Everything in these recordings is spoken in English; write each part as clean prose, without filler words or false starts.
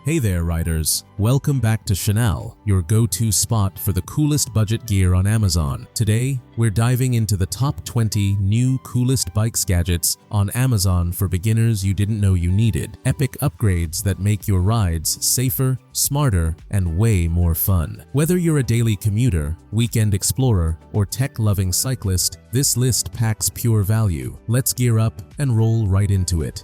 Hey there, riders. Welcome back to Chanel, your go-to spot for the coolest budget gear on Amazon. Today, we're diving into the top 20 new coolest bikes gadgets on Amazon for beginners you didn't know you needed. Epic upgrades that make your rides safer, smarter, and way more fun. Whether you're a daily commuter, weekend explorer, or tech-loving cyclist, this list packs pure value. Let's gear up and roll right into it.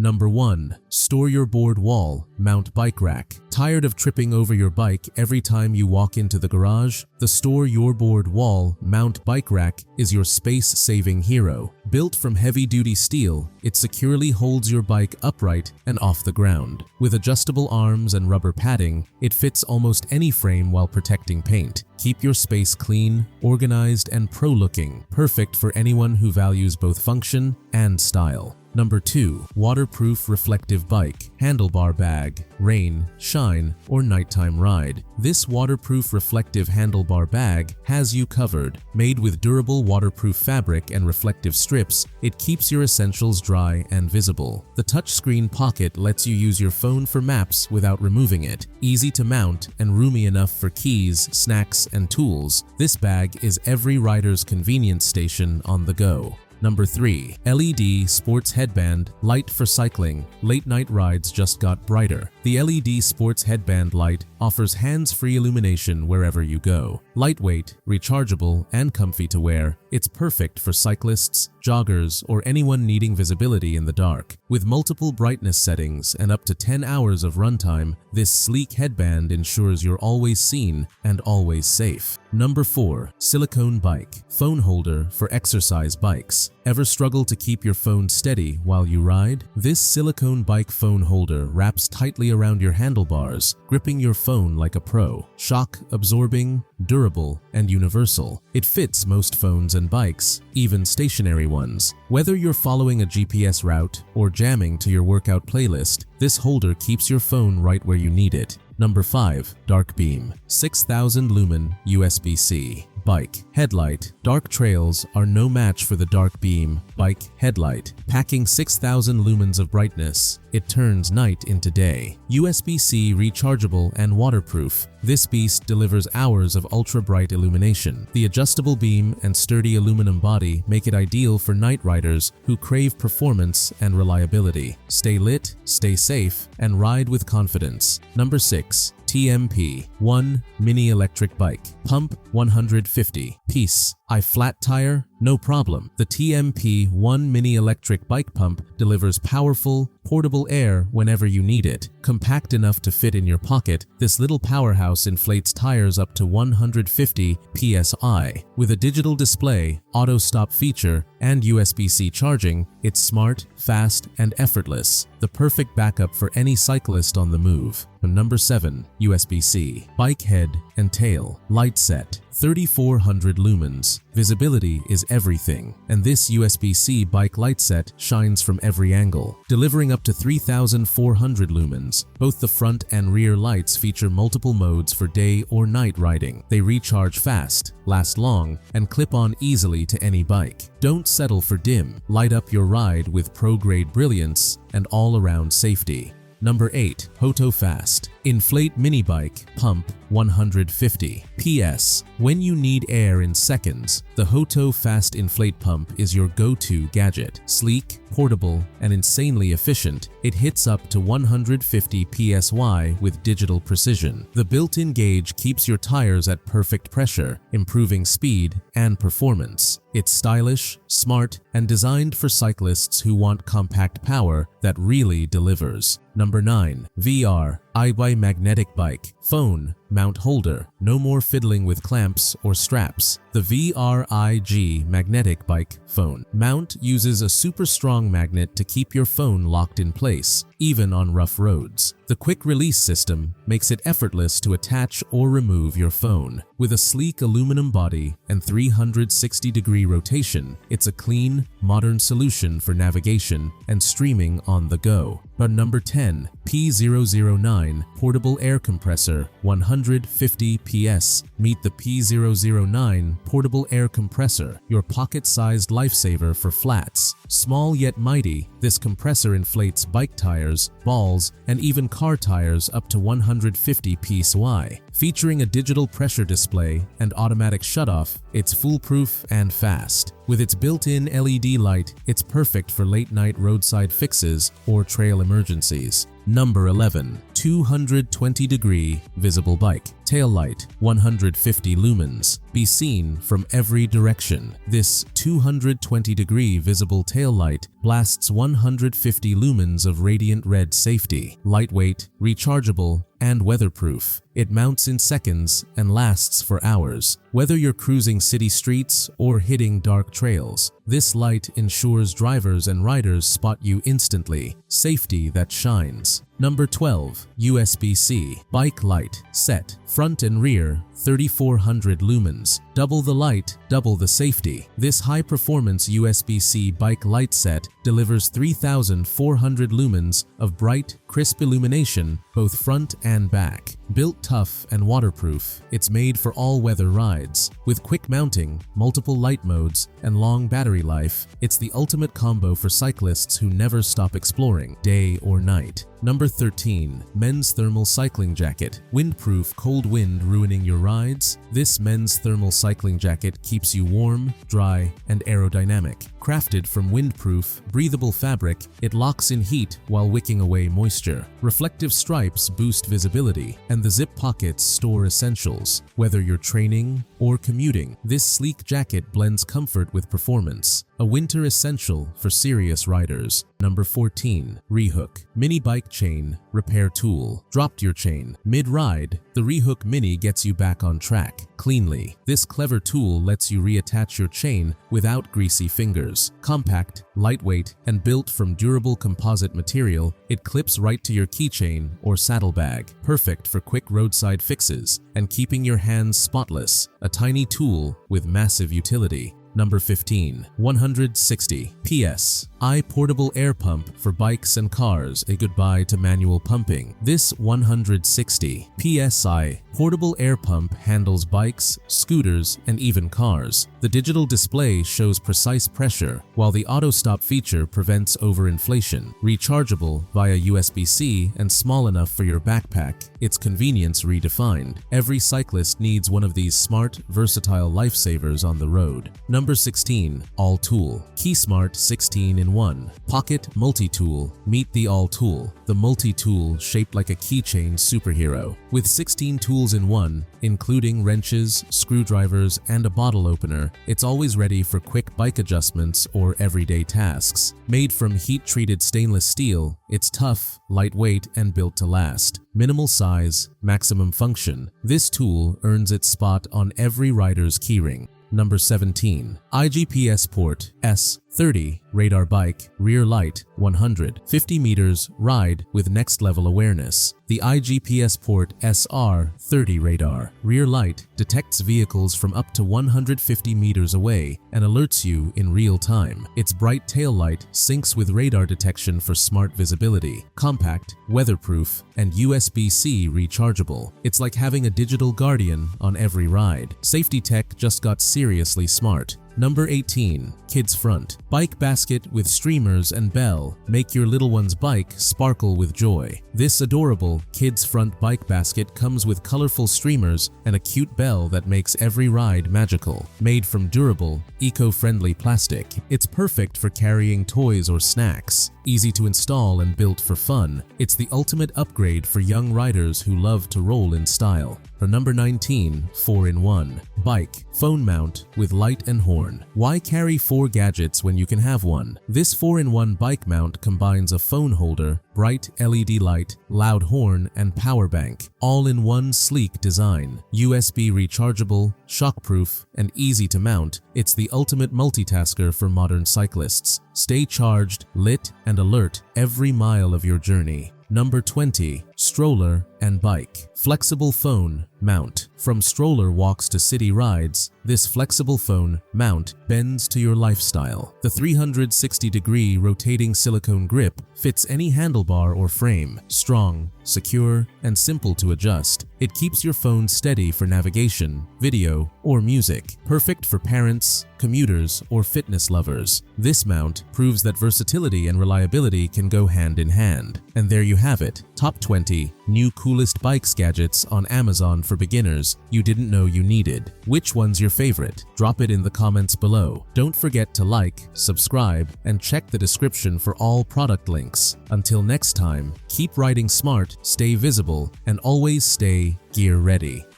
Number 1. StoreYourBoard Wall Mount Bike Rack. Tired of tripping over your bike every time you walk into the garage? The StoreYourBoard Wall Mount Bike Rack is your space-saving hero. Built from heavy-duty steel, it securely holds your bike upright and off the ground. With adjustable arms and rubber padding, it fits almost any frame while protecting paint. Keep your space clean, organized, and pro-looking, perfect for anyone who values both function and style. Number 2. Waterproof Reflective Bike Handlebar Bag. Rain, shine, or nighttime ride. This waterproof reflective handlebar bag has you covered. Made with durable waterproof fabric and reflective strips, it keeps your essentials dry and visible. The touchscreen pocket lets you use your phone for maps without removing it. Easy to mount and roomy enough for keys, snacks, and tools, this bag is every rider's convenience station on the go. Number 3. LED Sports Headband Light for Cycling. Late night rides just got brighter. The LED Sports Headband light offers hands-free illumination wherever you go. Lightweight, rechargeable, and comfy to wear, it's perfect for cyclists, joggers, or anyone needing visibility in the dark. With multiple brightness settings and up to 10 hours of runtime, this sleek headband ensures you're always seen and always safe. Number 4. Silicone Bike Phone Holder for Exercise Bikes. Ever struggle to keep your phone steady while you ride? This silicone bike phone holder wraps tightly around your handlebars, gripping your phone like a pro. Shock absorbing, durable, and universal. It fits most phones and bikes, even stationary ones. Whether you're following a GPS route or jamming to your workout playlist, this holder keeps your phone right where you need it. Number 5. DARKBEAM 6000 Lumen USB-C Bike Headlight. Dark trails are no match for the DARKBEAM Bike Headlight. Packing 6000 lumens of brightness, it turns night into day. USB-C rechargeable and waterproof, this beast delivers hours of ultra-bright illumination. The adjustable beam and sturdy aluminum body make it ideal for night riders who crave performance and reliability. Stay lit, stay safe, and ride with confidence. Number 6. TMP-1 Mini Electric Bike Pump 150 Piece. Flat tire? No problem. The TMP-1 Mini Electric Bike Pump delivers powerful, portable air whenever you need it. Compact enough to fit in your pocket, this little powerhouse inflates tires up to 150 psi. With a digital display, auto-stop feature, and USB-C charging, it's smart, fast, and effortless. The perfect backup for any cyclist on the move. Number 7. USB-C Bike Head and Tail Light Set 3400 lumens. Visibility is everything, and this USB-C bike light set shines from every angle, delivering up to 3400 lumens. Both the front and rear lights feature multiple modes for day or night riding. They recharge fast, last long, and clip on easily to any bike. Don't settle for dim. Light up your ride with pro-grade brilliance and all-around safety. Number 8. HOTO Fast Inflate Mini Bike Pump 150 PS. When you need air in seconds, the HOTO Fast Inflate Pump is your go-to gadget. Sleek, portable, and insanely efficient, it hits up to 150 psi with digital precision. The built-in gauge keeps your tires at perfect pressure, improving speed and performance. It's stylish, smart, and designed for cyclists who want compact power that really delivers. Number 9. VRIG Magnetic Bike Phone Mount Holder. No more fiddling with clamps or straps. The VRIG Magnetic Bike Phone Mount uses a super strong magnet to keep your phone locked in place, even on rough roads. The quick release system makes it effortless to attach or remove your phone. With a sleek aluminum body and 360-degree rotation, it's a clean, modern solution for navigation and streaming on the go. But number 10. P009 Portable Air Compressor 100 150 PS. Meet the P009 Portable Air Compressor, your pocket-sized lifesaver for flats. Small yet mighty, this compressor inflates bike tires, balls, and even car tires up to 150 psi. Featuring a digital pressure display and automatic shutoff, it's foolproof and fast. With its built-in LED light, it's perfect for late-night roadside fixes or trail emergencies. Number 11. 220-degree visible bike. Tail light, 150 lumens. Be seen from every direction. This 220-degree visible tail light blasts 150 lumens of radiant red safety. Lightweight, rechargeable, and weatherproof. It mounts in seconds and lasts for hours. Whether you're cruising city streets or hitting dark trails, this light ensures drivers and riders spot you instantly. Safety that shines. Number 12. USB-C Bike Light Set. Front and rear, 3400 lumens. Double the light, double the safety. This high-performance USB-C bike light set delivers 3400 lumens of bright, crisp illumination both front and back. Built tough and waterproof, it's made for all-weather rides. With quick mounting, multiple light modes, and long battery life, it's the ultimate combo for cyclists who never stop exploring, day or night. Number 13. Men's Thermal Cycling Jacket. Windproof cold wind ruining your rides? This men's thermal cycling jacket keeps you warm, dry, and aerodynamic. Crafted from windproof, breathable fabric, it locks in heat while wicking away moisture. Reflective stripes boost visibility, and the zip pockets store essentials. Whether you're training or commuting, this sleek jacket blends comfort with performance. A winter essential for serious riders. Number 14. Rehook Mini Bike Chain Repair Tool. Dropped your chain mid-ride? The Rehook Mini gets you back on track cleanly. This clever tool lets you reattach your chain without greasy fingers. Compact, lightweight, and built from durable composite material, it clips right to your keychain or saddlebag. Perfect for quick roadside fixes and keeping your hands spotless. A tiny tool with massive utility. Number 15. 160 PS Portable Air Pump for bikes and cars. A goodbye to manual pumping. This 160 PSI portable air pump handles bikes, scooters, and even cars. The digital display shows precise pressure, while the auto stop feature prevents overinflation. Rechargeable via USB-C and small enough for your backpack, its convenience redefined. Every cyclist needs one of these smart, versatile lifesavers on the road. Number 16. AllTul KeySmart 16-in-1 Pocket Multi-Tool. Meet the AllTul, the multi-tool shaped like a keychain superhero. With 16 tools in one, including wrenches, screwdrivers, and a bottle opener, it's always ready for quick bike adjustments or everyday tasks. Made from heat-treated stainless steel, it's tough, lightweight, and built to last. Minimal size, maximum function. This tool earns its spot on every rider's keyring. Number 17. iGPSPORT S30 Radar Bike Rear Light 150 meters ride with next level awareness. The iGPSPORT SR30 radar rear light detects vehicles from up to 150 meters away and alerts you in real time. Its bright tail light syncs with radar detection for smart visibility. Compact, weatherproof, and USB-C rechargeable. It's like having a digital guardian on every ride. Safety tech just got seriously smart. Number 18. Kids Front Bike Basket with streamers and bell. Make your little one's bike sparkle with joy. This adorable Kids Front bike basket comes with colorful streamers and a cute bell that makes every ride magical. Made from durable, eco-friendly plastic, it's perfect for carrying toys or snacks. Easy to install and built for fun, it's the ultimate upgrade for young riders who love to roll in style. For number 19. 4-in-1 Bike Phone Mount with Light and Horn. Why carry 4 gadgets when you can have one? This 4-in-1 bike mount combines a phone holder, bright LED light, loud horn, and power bank, all in one sleek design. USB rechargeable, shockproof, and easy to mount, it's the ultimate multitasker for modern cyclists. Stay charged, lit, and alert every mile of your journey. Number 20. Stroller, and Bike. Flexible phone mount. From stroller walks to city rides, this flexible phone mount bends to your lifestyle. The 360-degree rotating silicone grip fits any handlebar or frame, strong, secure, and simple to adjust. It keeps your phone steady for navigation, video, or music. Perfect for parents, commuters, or fitness lovers. This mount proves that versatility and reliability can go hand in hand. And there you have it, top 20 new coolest bikes gadgets on Amazon for beginners you didn't know you needed. Which one's your favorite? Drop it in the comments below. Don't forget to like, subscribe, and check the description for all product links. Until next time, keep riding smart, stay visible, and always stay gear ready.